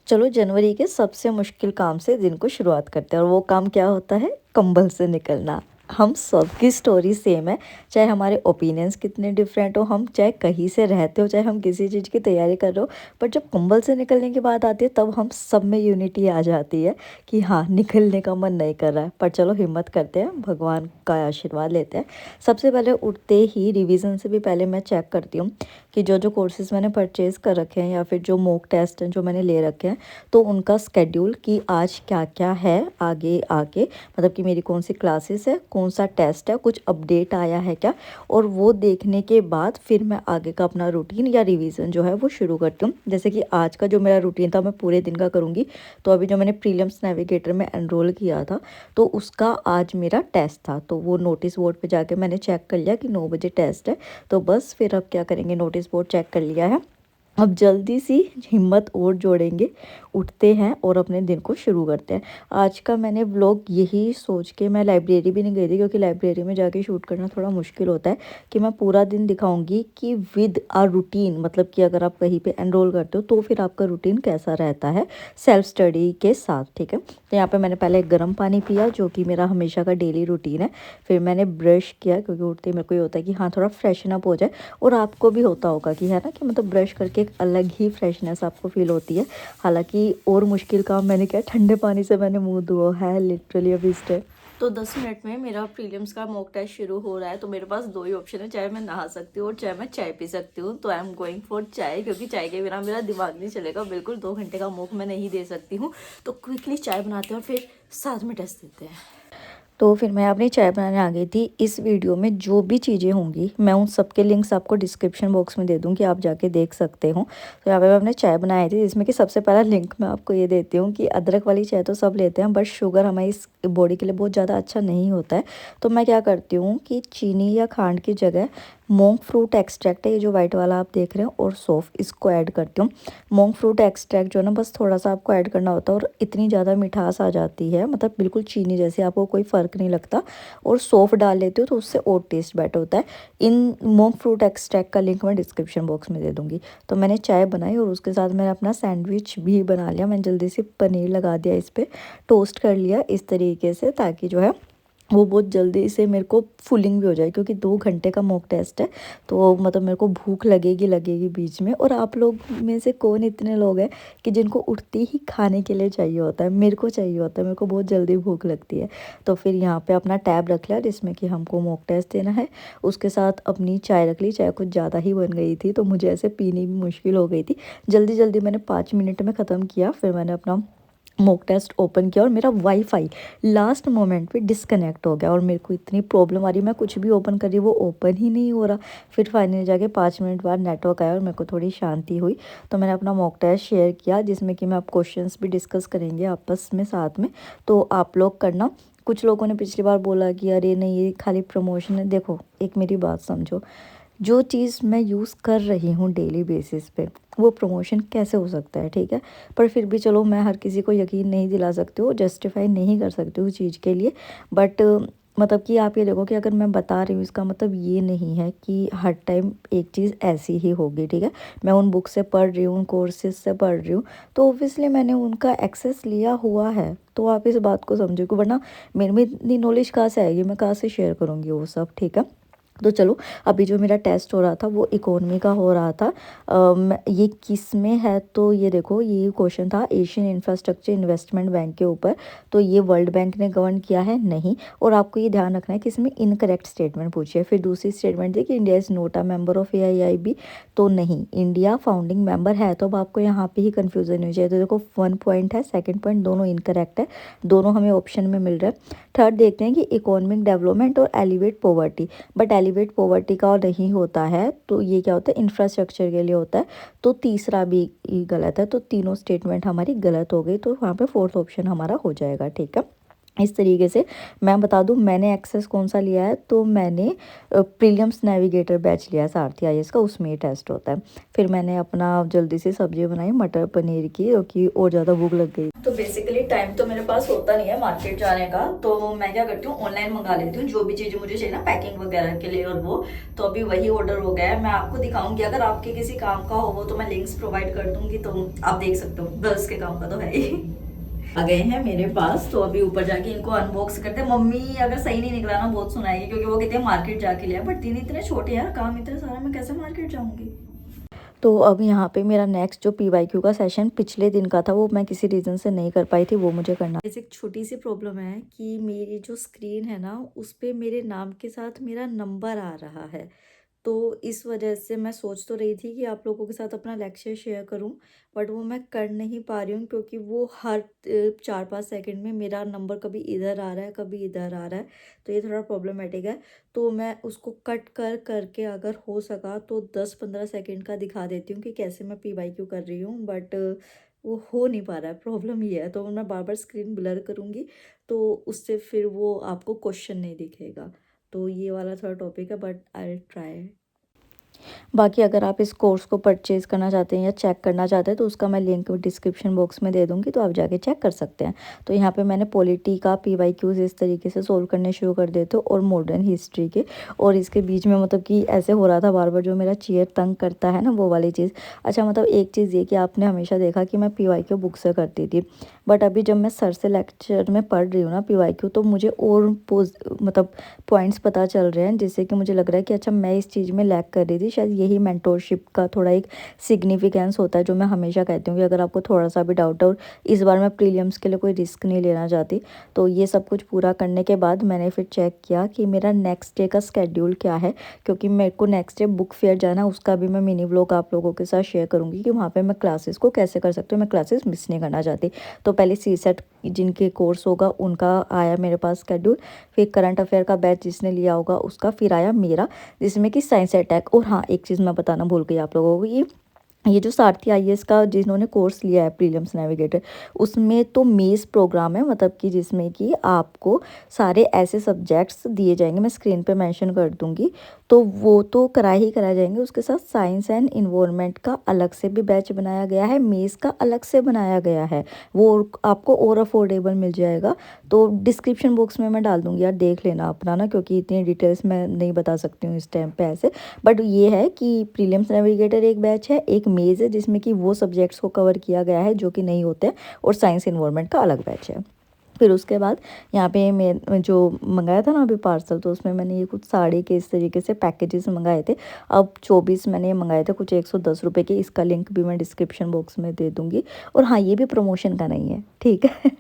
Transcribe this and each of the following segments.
चलो जनवरी के सबसे मुश्किल काम से दिन को शुरुआत करते हैं और वो काम क्या होता है, कंबल से निकलना। हम सबकी स्टोरी सेम है, चाहे हमारे ओपिनियंस कितने डिफरेंट हो, हम चाहे कहीं से रहते हो, चाहे हम किसी चीज़ की तैयारी कर रहे हो, पर जब कंबल से निकलने की बात आती है तब हम सब में यूनिटी आ जाती है कि हाँ, निकलने का मन नहीं कर रहा है, पर चलो हिम्मत करते हैं, भगवान का आशीर्वाद लेते हैं। सबसे पहले उठते ही रिवीजन से भी पहले मैं चेक करती हूँ कि जो जो कोर्सेज़ मैंने परचेज़ कर रखे हैं या फिर जो मॉक टेस्ट हैं जो मैंने ले रखे हैं, तो उनका स्केड्यूल कि आज क्या क्या है आगे आके, मतलब कि मेरी कौन सी क्लासेस है, कौन सा टेस्ट है, कुछ अपडेट आया है क्या। और वो देखने के बाद फिर मैं आगे का अपना रूटीन या रिवीजन जो है वो शुरू करती हूँ। जैसे कि आज का जो मेरा रूटीन था मैं पूरे दिन का करूँगी। तो अभी जो मैंने प्रीलिम्स नेविगेटर में एनरोल किया था, तो उसका आज मेरा टेस्ट था, तो वो नोटिस बोर्ड पे जाके मैंने चेक कर लिया कि 9 बजे टेस्ट है। तो बस फिर अब क्या करेंगे, नोटिस बोर्ड चेक कर लिया है, अब जल्दी सी हिम्मत और जोड़ेंगे, उठते हैं और अपने दिन को शुरू करते हैं। आज का मैंने व्लॉग यही सोच के, मैं लाइब्रेरी भी नहीं गई थी क्योंकि लाइब्रेरी में जाके शूट करना थोड़ा मुश्किल होता है, कि मैं पूरा दिन दिखाऊंगी कि विद आ रूटीन, मतलब कि अगर आप कहीं पे एनरोल करते हो तो फिर आपका रूटीन कैसा रहता है सेल्फ स्टडी के साथ। ठीक है, तो यहाँ पे मैंने पहले गर्म पानी पिया जो कि मेरा हमेशा का डेली रूटीन है। फिर मैंने ब्रश किया क्योंकि उठते ही मेरे को ये होता है कि हाँ, थोड़ा फ्रेशन अप हो जाए। और आपको भी होता होगा कि है ना, कि मतलब ब्रश करके एक अलग ही फ्रेशनेस आपको फील होती है। हालांकि और मुश्किल काम मैंने किया, ठंडे पानी से मैंने मुंह धोया है लिटरली अभी इस टाइम। तो 10 मिनट में मेरा प्रीलिम्स का मॉक टेस्ट शुरू हो रहा है, तो मेरे पास दो ही ऑप्शन है, चाहे मैं नहा सकती हूँ और चाहे मैं चाय पी सकती हूँ। तो आई एम गोइंग फॉर चाय, क्योंकि चाय के बिना मेरा दिमाग नहीं चलेगा बिल्कुल। 2 घंटे का मॉक मैं नहीं दे सकती हूँ, तो क्विकली चाय बनाते हैं और फिर साथ में टेस्ट देते हैं। तो फिर मैं अपनी चाय बनाने आ गई थी। इस वीडियो में जो भी चीज़ें होंगी मैं उन सब के लिंक्स आपको डिस्क्रिप्शन बॉक्स में दे दूँगी, आप जाके देख सकते हो। तो यहाँ पे मैं अपने चाय बनाई थी, जिसमें कि सबसे पहला लिंक मैं आपको ये देती हूँ कि अदरक वाली चाय तो सब लेते हैं, बट शुगर हमारी इस बॉडी के लिए बहुत ज़्यादा अच्छा नहीं होता है। तो मैं क्या करती हूँ कि चीनी या खांड की जगह मोंग फ्रूट एक्सट्रैक्ट है, ये जो वाइट वाला आप देख रहे हो, और सौंफ, इसको ऐड करती हूँ। मोंग फ्रूट एक्सट्रैक्ट जो है ना, बस थोड़ा सा आपको ऐड करना होता है और इतनी ज़्यादा मिठास आ जाती है, मतलब बिल्कुल चीनी जैसे, आपको कोई फ़र्क नहीं लगता। और सौंफ डाल लेती हूँ तो उससे और टेस्ट बेटर होता है। इन मोंग फ्रूट एक्सट्रैक्ट का लिंक मैं डिस्क्रिप्शन बॉक्स में दे दूँगी। तो मैंने चाय बनाई और उसके साथ मैंने अपना सैंडविच भी बना लिया। मैंने जल्दी से पनीर लगा दिया इस पर, टोस्ट कर लिया इस तरीके से, ताकि जो है वो बहुत जल्दी से मेरे को फुलिंग भी हो जाए, क्योंकि 2 घंटे का मॉक टेस्ट है। तो मतलब मेरे को भूख लगेगी लगेगी बीच में। और आप लोग में से कौन इतने लोग हैं कि जिनको उठते ही खाने के लिए चाहिए होता है, मेरे को चाहिए होता है, मेरे को बहुत जल्दी भूख लगती है। तो फिर यहाँ पे अपना टैब रख लिया जिसमें कि हमको मॉक टेस्ट देना है, उसके साथ अपनी चाय रख ली। चाय कुछ ज़्यादा ही बन गई थी तो मुझे ऐसे पीनी भी मुश्किल हो गई थी। जल्दी जल्दी मैंने 5 मिनट में ख़त्म किया। फिर मैंने अपना मॉक टेस्ट ओपन किया और मेरा वाईफाई लास्ट मोमेंट पे डिस्कनेक्ट हो गया और मेरे को इतनी प्रॉब्लम आ रही, मैं कुछ भी ओपन कर रही वो ओपन ही नहीं हो रहा। फिर फाइनली जाके 5 मिनट बाद नेटवर्क आया और मेरे को थोड़ी शांति हुई। तो मैंने अपना मॉक टेस्ट शेयर किया, जिसमें कि मैं आप क्वेश्चंस भी डिस्कस करेंगे आपस में साथ में, तो आप लोग करना। कुछ लोगों ने पिछली बार बोला कि अरे नहीं, ये खाली प्रमोशन है। देखो, एक मेरी बात समझो, जो चीज़ मैं यूज़ कर रही हूँ डेली बेसिस पे, वो प्रमोशन कैसे हो सकता है? ठीक है, पर फिर भी चलो, मैं हर किसी को यकीन नहीं दिला सकती हूँ, जस्टिफाई नहीं कर सकती हूँ चीज़ के लिए। बट मतलब कि आप ये देखो कि अगर मैं बता रही हूँ, इसका मतलब ये नहीं है कि हर टाइम एक चीज़ ऐसी ही होगी। ठीक है, मैं उन बुक से पढ़ रही हूँ, उन कोर्सेज से पढ़ रही हूँ, तो ऑब्वियसली मैंने उनका एक्सेस लिया हुआ है। तो आप इस बात को समझो, कि वरना मेरे में इतनी नॉलेज कहाँ से आएगी, मैं कहाँ से शेयर करूँगी वो सब। ठीक है, तो चलो, अभी जो मेरा टेस्ट हो रहा था वो इकोनॉमी का हो रहा था। ये किस में है, तो ये देखो, ये क्वेश्चन था एशियन इंफ्रास्ट्रक्चर इन्वेस्टमेंट बैंक के ऊपर। तो ये वर्ल्ड बैंक ने गवर्न किया है नहीं, और आपको ये ध्यान रखना है कि इसमें इनकरेक्ट स्टेटमेंट पूछी है। फिर दूसरी स्टेटमेंट थी कि India is note a member of AIIB। तो नहीं, इंडिया फाउंडिंग मेंबर है। तो अब आपको यहाँ पे ही कन्फ्यूज़न नहीं चाहिए। तो देखो, 1 पॉइंट है, सेकेंड पॉइंट, दोनों इनकरेक्ट है, दोनों हमें ऑप्शन में मिल रहा है। थर्ड देखते हैं कि इकोनॉमिक डेवलपमेंट और elevate poverty, but elevate poverty का नहीं होता है, तो ये क्या होता है, इंफ्रास्ट्रक्चर के लिए होता है। तो तीसरा भी गलत है, तो तीनों स्टेटमेंट हमारी गलत हो गई। तो वहाँ पे फोर्थ ऑप्शन हमारा हो जाएगा। ठीक है, इस तरीके से मैं बता दूँ मैंने एक्सेस कौन सा लिया है, तो मैंने प्रीलिम्स नेविगेटर बैच लिया है सारथी आईएएस का, उसमें ही टेस्ट होता है। फिर मैंने अपना जल्दी से सब्जी बनाई मटर पनीर की, क्योंकि और ज़्यादा भूख लग गई। तो बेसिकली टाइम तो मेरे पास होता नहीं है मार्केट जाने का, तो मैं क्या करती हूँ ऑनलाइन मंगा लेती हूँ जो भी चीज़ें मुझे चाहिए ना पैकिंग वगैरह के लिए, और वो तो अभी वही ऑर्डर हो गया है। मैं आपको दिखाऊंगी, अगर आपके किसी काम का हो वो तो मैं लिंक्स प्रोवाइड कर दूंगी, तो आप देख सकते हो। गर्ल्स के काम का तो है ही। आ गए हैं मेरे पास, तो अभी ऊपर जाके इनको अनबॉक्स करते हैं। मम्मी अगर सही नहीं निकला ना बहुत सुनाएगी, क्योंकि वो कहते हैं मार्केट जाके लिया, बट दिन इतने छोटे यार, काम इतना सारा, मैं कैसे मार्केट जाऊंगी। तो अब यहाँ पे मेरा नेक्स्ट जो पीवाईक्यू का सेशन पिछले दिन का था, वो मैं किसी रीज़न से नहीं कर पाई थी, वो मुझे करना। जैसे एक छोटी सी प्रॉब्लम है कि मेरी जो स्क्रीन है ना, उस पर मेरे नाम के साथ मेरा नंबर आ रहा है। तो इस वजह से मैं सोच तो रही थी कि आप लोगों के साथ अपना लेक्चर शेयर करूं, बट वो मैं कर नहीं पा रही हूँ, क्योंकि वो हर 4-5 सेकंड में मेरा नंबर कभी इधर आ रहा है कभी इधर आ रहा है, तो ये थोड़ा प्रॉब्लमेटिक है। तो मैं उसको कट कर करके अगर हो सका तो 10-15 सेकंड का दिखा देती हूँ कि कैसे मैं पीवाईक्यू कर रही हूँ, बट वो हो नहीं पा रहा है, प्रॉब्लम ये है। तो मैं बार बार स्क्रीन ब्लर करूँगी, तो उससे फिर वो आपको क्वेश्चन नहीं दिखेगा। तो ये वाला थोड़ा टॉपिक है, बट आई ट्राई। बाकी अगर आप इस कोर्स को परचेज़ करना चाहते हैं या चेक करना चाहते हैं, तो उसका मैं लिंक डिस्क्रिप्शन बॉक्स में दे दूँगी, तो आप जाके चेक कर सकते हैं। तो यहाँ पे मैंने पॉलिटी का पीवाईक्यूज़ इस तरीके से सोल्व करने शुरू कर दिए थे, और मॉडर्न हिस्ट्री के, और इसके बीच में मतलब कि ऐसे हो रहा था बार बार, जो मेरा चेयर तंग करता है ना वो वाली चीज़। अच्छा, मतलब एक चीज़ ये कि आपने हमेशा देखा कि मैं पीवाईक्यू बुक से करती थी, बट अभी जब मैं सर से लेक्चर में पढ़ रही हूँ ना पीवाईक्यू, तो मुझे और मतलब पॉइंट्स पता चल रहे हैं, जिससे कि मुझे लग रहा है कि अच्छा मैं इस चीज़ में लैग कर रही थी, शायद यही मेंटोरशिप का थोड़ा एक सिग्निफिकेंस होता है, जो मैं हमेशा कहती हूँ कि अगर आपको थोड़ा सा भी डाउट है, और इस बार मैं प्रीलिम्स के लिए कोई रिस्क नहीं लेना चाहती, तो ये सब कुछ पूरा करने के बाद मैंने फिर चेक किया कि मेरा नेक्स्ट डे का स्केड्यूल क्या है, क्योंकि मेरे को नेक्स्ट डे बुक फेयर जाना है। उसका भी मैं मिनी व्लॉग आप लोगों के साथ शेयर करूँगी कि वहाँ पर मैं क्लासेस को कैसे कर सकती हूँ, मैं क्लासेस मिस नहीं करना चाहती। तो पहले CSET जिनके कोर्स होगा उनका आया मेरे पास स्केड्यूल, फिर करंट अफेयर का बैच जिसने लिया होगा उसका, फिर आया मेरा जिसमें कि साइंस अटैक। और हाँ, एक चीज़ मैं बताना भूल गई आप लोगों को, ये जो सारथी आईएएस का जिन्होंने कोर्स लिया है प्रीलिम्स नेविगेटर, उसमें तो मेज़ प्रोग्राम है, मतलब कि जिसमें कि आपको सारे ऐसे सब्जेक्ट्स दिए जाएंगे, मैं स्क्रीन पे मेंशन कर दूंगी, तो वो तो कराए ही कराए जाएंगे। उसके साथ साइंस एंड इन्वायरमेंट का अलग से भी बैच बनाया गया है, मेज़ का अलग से बनाया गया है, वो आपको और अफोर्डेबल मिल जाएगा। तो डिस्क्रिप्शन बॉक्स में मैं डाल दूँगी यार, देख लेना अपना ना, क्योंकि इतनी डिटेल्स मैं नहीं बता सकती हूँ इस टाइम पे ऐसे। बट ये है कि प्रीलिम्स नेविगेटर एक बैच है, एक मेज़ है जिसमें कि वो सब्जेक्ट्स को कवर किया गया है जो कि नहीं होते हैं, और साइंस इन्वायरमेंट का अलग बैच है। फिर उसके बाद यहाँ पे मैं जो मंगाया था ना अभी पार्सल, तो उसमें मैंने ये कुछ साड़ी के इस तरीके से पैकेजेस मंगाए थे। अब 24 मैंने ये मंगाए थे, कुछ 110 रुपये के। इसका लिंक भी मैं डिस्क्रिप्शन बॉक्स में दे दूँगी। और हाँ, ये भी प्रमोशन का नहीं है, ठीक है।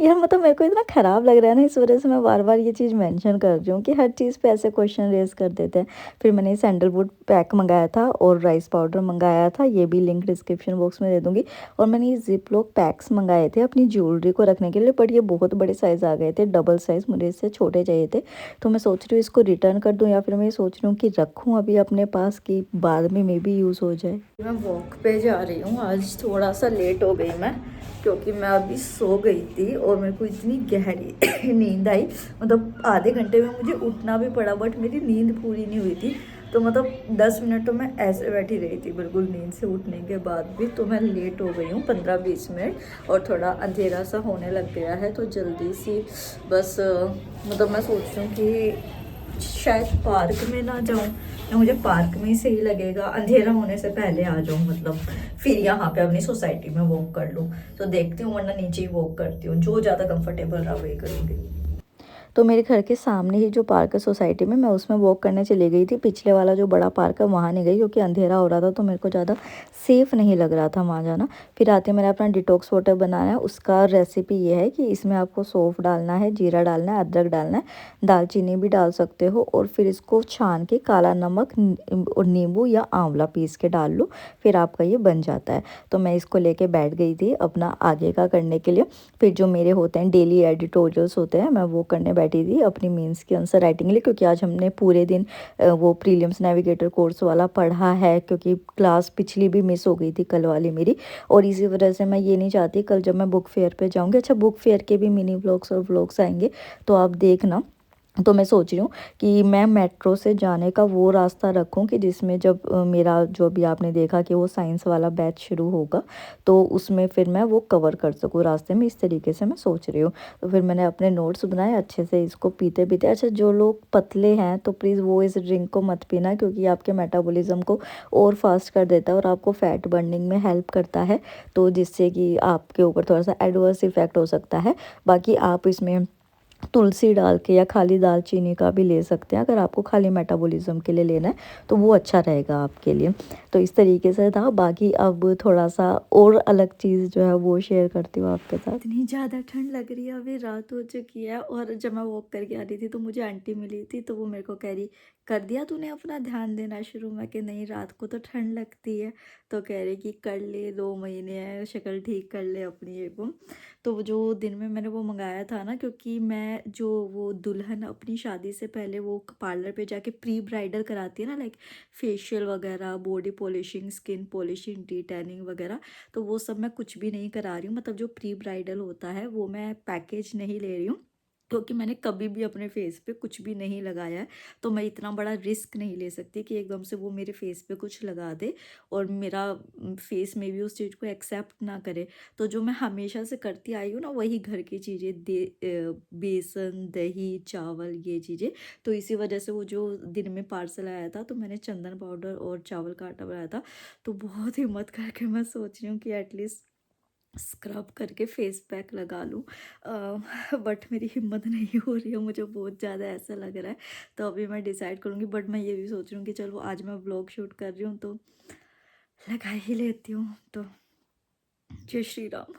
यार मतलब मेरे को इतना ख़राब लग रहा है ना, इस वजह से मैं बार बार ये चीज़ मेंशन कर रही हूँ कि हर चीज़ पे ऐसे क्वेश्चन रेज कर देते हैं। फिर मैंने सैंडलवुड पैक मंगाया था और राइस पाउडर मंगाया था, ये भी लिंक डिस्क्रिप्शन बॉक्स में दे दूँगी। और मैंने ये जिपलॉक पैक्स मंगाए थे अपनी ज्वेलरी को रखने के लिए, बट ये बहुत बड़े साइज़ आ गए थे, डबल साइज़, मुझे इससे छोटे चाहिए थे। तो मैं सोच रही हूँ इसको रिटर्न कर दूँ, या फिर मैं ये सोच रही हूँ कि रखूँ अभी अपने पास, कि बाद में मे बी यूज़ हो जाए। मैं वॉक पे जा रही हूँ, आज थोड़ा सा लेट हो गई मैं, क्योंकि मैं अभी सो गई थी और मेरे को इतनी गहरी नींद आई, मतलब आधे घंटे में मुझे उठना भी पड़ा, बट मेरी नींद पूरी नहीं हुई थी। तो मतलब 10 मिनट तो मैं ऐसे बैठी रही थी बिल्कुल नींद से उठने के बाद भी। तो मैं लेट हो गई हूँ 15-20 मिनट, और थोड़ा अंधेरा सा होने लग गया है, तो जल्दी सी बस मतलब मैं सोच रही हूँ कि शायद पार्क में ना जाऊँ, या मुझे पार्क में ही सही लगेगा, अंधेरा होने से पहले आ जाऊँ, मतलब फिर यहाँ पे अपनी सोसाइटी में वॉक कर लूँ। तो देखती हूँ, वरना नीचे ही वॉक करती हूँ, जो ज़्यादा कंफर्टेबल रहा वही करूँगी। तो मेरे घर के सामने ही जो पार्क है सोसाइटी में, मैं उसमें वॉक करने चली गई थी। पिछले वाला जो बड़ा पार्क है वहाँ नहीं गई, क्योंकि अंधेरा हो रहा था, तो मेरे को ज़्यादा सेफ़ नहीं लग रहा था वहाँ जाना। फिर आते मैंने अपना डिटॉक्स वाटर बनाया है। उसका रेसिपी ये है कि इसमें आपको सौंफ डालना है, जीरा डालना है, अदरक डालना है, दालचीनी भी डाल सकते हो, और फिर इसको छान के काला नमक और नींबू या आंवला पीस के डाल लो, फिर आपका ये बन जाता है। तो मैं इसको लेके बैठ गई थी अपना आगे का करने के लिए। फिर जो मेरे होते हैं डेली एडिटोरियल्स होते हैं, मैं वो करने बैठी थी अपनी मेंस की आंसर राइटिंग के लिए, क्योंकि आज हमने पूरे दिन वो प्रीलिम्स नेविगेटर कोर्स वाला पढ़ा है, क्योंकि क्लास पिछली भी मिस हो गई थी कल वाली मेरी। और इसी वजह से मैं ये नहीं चाहती कल जब मैं बुक फेयर पे जाऊँगी, अच्छा बुक फेयर के भी मिनी व्लॉग्स और व्लॉग्स आएंगे तो आप देखना। तो मैं सोच रही हूँ कि मैं मेट्रो से जाने का वो रास्ता रखूँ कि जिसमें जब मेरा जो भी आपने देखा कि वो साइंस वाला बैच शुरू होगा तो उसमें फिर मैं वो कवर कर सकूँ रास्ते में, इस तरीके से मैं सोच रही हूँ। तो फिर मैंने अपने नोट्स बनाए अच्छे से इसको पीते पीते। अच्छा जो लोग पतले हैं तो प्लीज़ वो इस ड्रिंक को मत पीना, क्योंकि आपके मेटाबॉलिज्म को और फास्ट कर देता है और आपको फ़ैट बर्निंग में हेल्प करता है, तो जिससे कि आपके ऊपर थोड़ा सा एडवर्स इफ़ेक्ट हो सकता है। बाकी आप इसमें तुलसी डाल के या खाली दालचीनी का भी ले सकते हैं, अगर आपको खाली मेटाबॉलिज्म के लिए लेना है तो वो अच्छा रहेगा आपके लिए। तो इस तरीके से था। बाकी अब थोड़ा सा और अलग चीज़ जो है वो शेयर करती हूँ आपके साथ। इतनी ज़्यादा ठंड लग रही है, अभी रात हो चुकी है और जब मैं वॉक करके आ रही थी तो मुझे आंटी मिली थी, तो वो मेरे को कह रही कर दिया तूने अपना ध्यान देना शुरू। मैं कि नहीं रात को तो ठंड लगती है। तो कह रही कि कर ले, 2 महीने हैं, शक्ल ठीक कर ले अपनी ये वो। तो वो जो दिन में मैंने वो मंगाया था ना, क्योंकि मैं जो वो दुल्हन अपनी शादी से पहले वो पार्लर पे जाके प्री ब्राइडल कराती है ना, लाइक फेशियल वगैरह, body polishing, skin polishing, D tanning वगैरह, तो वो सब मैं कुछ भी नहीं करा रही हूँ। मतलब जो प्री ब्राइडल होता है वो मैं पैकेज नहीं ले रही हूँ, क्योंकि मैंने कभी भी अपने फेस पे कुछ भी नहीं लगाया है। तो मैं इतना बड़ा रिस्क नहीं ले सकती कि एकदम से वो मेरे फेस पे कुछ लगा दे और मेरा फेस में भी उस चीज़ को एक्सेप्ट ना करे। तो जो मैं हमेशा से करती आई हूँ ना वही घर की चीज़ें, बेसन, दही, चावल, ये चीज़ें। तो इसी वजह से वो जो दिन में पार्सल आया था तो मैंने चंदन पाउडर और चावल का आटा बनाया था। तो बहुत हिम्मत करके मैं सोच रही हूँ कि एटलीस्ट स्क्रब करके फेस पैक लगा लूँ। बट मेरी हिम्मत नहीं हो रही है, मुझे बहुत ज़्यादा ऐसा लग रहा है। तो अभी मैं डिसाइड करूँगी, बट मैं ये भी सोच रही हूँ कि चलो आज मैं व्लॉग शूट कर रही हूँ तो लगा ही लेती हूँ। तो जय श्री राम।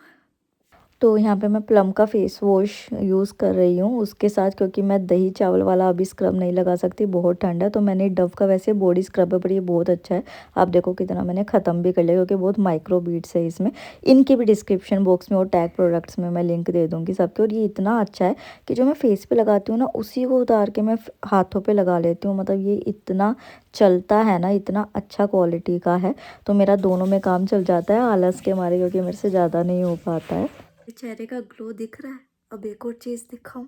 तो यहाँ पे मैं प्लम का फेस वॉश यूज़ कर रही हूँ उसके साथ, क्योंकि मैं दही चावल वाला अभी स्क्रब नहीं लगा सकती, बहुत ठंडा है। तो मैंने डव का वैसे बॉडी स्क्रब है पर ये बहुत अच्छा है। आप देखो कितना मैंने ख़त्म भी कर लिया, क्योंकि बहुत माइक्रो बीट्स है इसमें। इनकी भी डिस्क्रिप्शन बॉक्स में और टैग प्रोडक्ट्स में मैं लिंक दे दूँगी सबके। और ये इतना अच्छा है कि जो मैं फेस पे लगाती हूँ ना उसी को उतार के मैं हाथों पर लगा लेती हूँ। मतलब ये इतना चलता है ना, इतना अच्छा क्वालिटी का है। तो मेरा दोनों में काम चल जाता है आलस के मारे, क्योंकि मेरे से ज़्यादा नहीं हो पाता है। चेहरे का ग्लो दिख रहा है। अब एक और चीज़ दिखाऊं,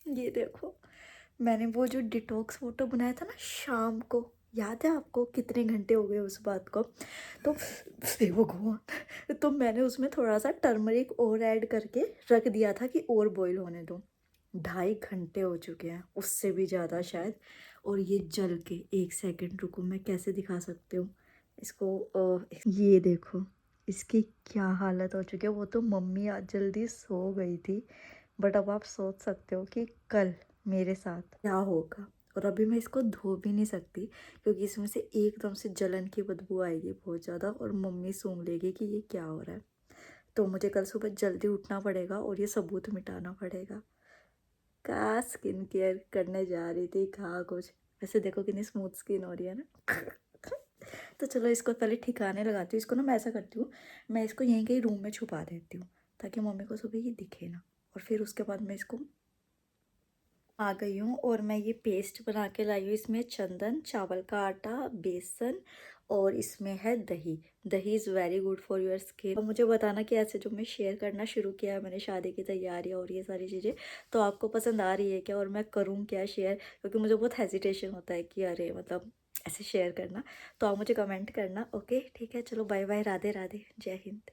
ये देखो मैंने वो जो डिटॉक्स फोटो बनाया था ना शाम को, याद है आपको कितने घंटे हो गए उस बात को। तो हे भगवान, तो मैंने उसमें थोड़ा सा टर्मरिक और ऐड करके रख दिया था कि और बॉईल होने दो। 2.5 घंटे हो चुके हैं, उससे भी ज़्यादा शायद। और ये जल के, 1 सेकंड रुको मैं कैसे दिखा सकती हूँ इसको। ये देखो इसकी क्या हालत हो चुकी है। वो तो मम्मी आज जल्दी सो गई थी, बट अब आप सोच सकते हो कि कल मेरे साथ क्या होगा। और अभी मैं इसको धो भी नहीं सकती, क्योंकि इसमें से एकदम से जलन की बदबू आएगी बहुत ज़्यादा और मम्मी सूंघ लेगी कि ये क्या हो रहा है। तो मुझे कल सुबह जल्दी उठना पड़ेगा और ये सबूत मिटाना पड़ेगा। का स्किन केयर करने जा रही थी, कहाँ कुछ। वैसे देखो कितनी स्मूथ स्किन हो रही है ना। तो चलो इसको पहले ठिकाने लगाती हूँ। इसको ना मैं ऐसा करती हूँ, मैं इसको यहीं कहीं रूम में छुपा देती हूँ ताकि मम्मी को सुबह ये दिखे ना। और फिर उसके बाद मैं इसको आ गई हूँ और मैं ये पेस्ट बना के लाई हूँ। इसमें चंदन, चावल का आटा, बेसन और इसमें है दही। दही is very good for your skin. और मुझे बताना कि ऐसे जो मैं शेयर करना शुरू किया है मैंने, शादी की तैयारियाँ और ये सारी चीज़ें, तो आपको पसंद आ रही है क्या और मैं करूँ क्या शेयर, क्योंकि मुझे बहुत हेजिटेशन होता है कि अरे मतलब ऐसे शेयर करना। तो आप मुझे कमेंट करना। ओके ठीक है, चलो बाय बाय, राधे राधे, जय हिंद।